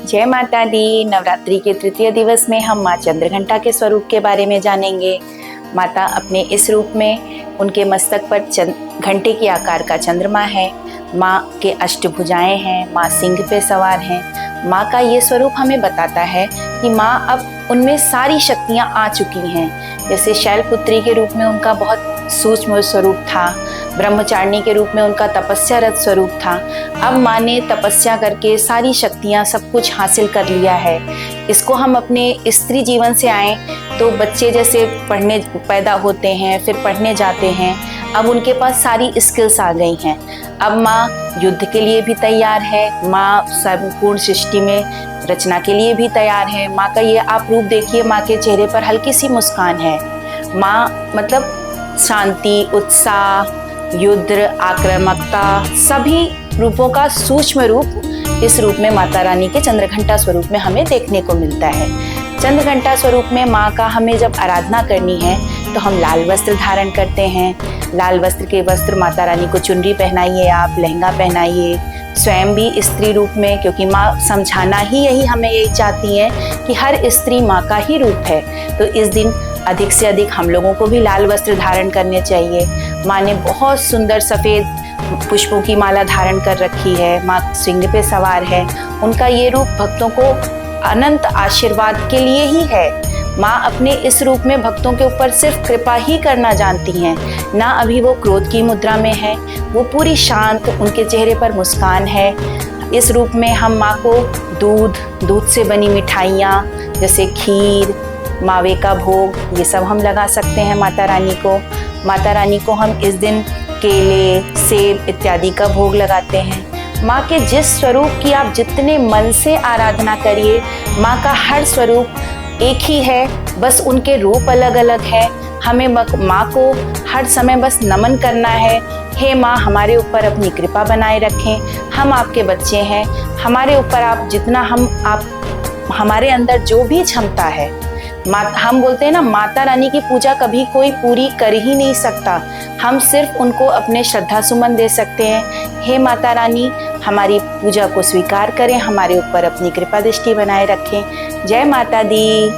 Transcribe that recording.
जय माता दी। नवरात्रि के तृतीय दिवस में हम माँ चंद्रघंटा के स्वरूप के बारे में जानेंगे। माता अपने इस रूप में, उनके मस्तक पर घंटे के आकार का चंद्रमा है। माँ के अष्टभुजाएं हैं, माँ सिंह पे सवार हैं। माँ का ये स्वरूप हमें बताता है कि माँ अब उनमें सारी शक्तियाँ आ चुकी हैं। जैसे शैलपुत्री के रूप में उनका बहुत सूक्ष्म स्वरूप था, ब्रह्मचारिणी के रूप में उनका तपस्यारत स्वरूप था। अब माँ ने तपस्या करके सारी शक्तियाँ सब कुछ हासिल कर लिया है। इसको हम अपने स्त्री जीवन से आए तो बच्चे जैसे पढ़ने पैदा होते हैं, फिर पढ़ने जाते हैं, अब उनके पास सारी स्किल्स आ गई हैं। अब माँ युद्ध के लिए भी तैयार है, माँ संपूर्ण सृष्टि में रचना के लिए भी तैयार है। माँ का ये आप रूप देखिए, माँ के चेहरे पर हल्की सी मुस्कान है। माँ मतलब शांति, उत्साह, युद्ध, आक्रामकता, सभी रूपों का सूक्ष्म रूप इस रूप में माता रानी के चंद्रघंटा स्वरूप में हमें देखने को मिलता है। चंद्रघंटा स्वरूप में माँ का हमें जब आराधना करनी है तो हम लाल वस्त्र धारण करते हैं। लाल वस्त्र के वस्त्र माता रानी को चुनरी पहनाइए, आप लहंगा पहनाइए, स्वयं भी स्त्री रूप में, क्योंकि माँ समझाना ही यही हमें यही चाहती है कि हर स्त्री माँ का ही रूप है। तो इस दिन अधिक से अधिक हम लोगों को भी लाल वस्त्र धारण करने चाहिए। माँ ने बहुत सुंदर सफ़ेद पुष्पों की माला धारण कर रखी है, माँ सिंह पे सवार है। उनका ये रूप भक्तों को अनंत आशीर्वाद के लिए ही है। माँ अपने इस रूप में भक्तों के ऊपर सिर्फ कृपा ही करना जानती हैं, ना अभी वो क्रोध की मुद्रा में है, वो पूरी शांत, उनके चेहरे पर मुस्कान है। इस रूप में हम माँ को दूध से बनी मिठाइयाँ जैसे खीर, मावे का भोग, ये सब हम लगा सकते हैं माता रानी को। माता रानी को हम इस दिन केले, सेब इत्यादि का भोग लगाते हैं। माँ के जिस स्वरूप की आप जितने मन से आराधना करिए, माँ का हर स्वरूप एक ही है, बस उनके रूप अलग अलग है। हमें माँ को हर समय बस नमन करना है। हे माँ, हमारे ऊपर अपनी कृपा बनाए रखें, हम आपके बच्चे हैं, हमारे ऊपर आप जितना हमारे अंदर जो भी क्षमता है, हम बोलते हैं ना, माता रानी की पूजा कभी कोई पूरी कर ही नहीं सकता, हम सिर्फ उनको अपने श्रद्धा सुमन दे सकते हैं। हे माता रानी, हमारी पूजा को स्वीकार करें, हमारे ऊपर अपनी कृपा दृष्टि बनाए रखें। जय माता दी।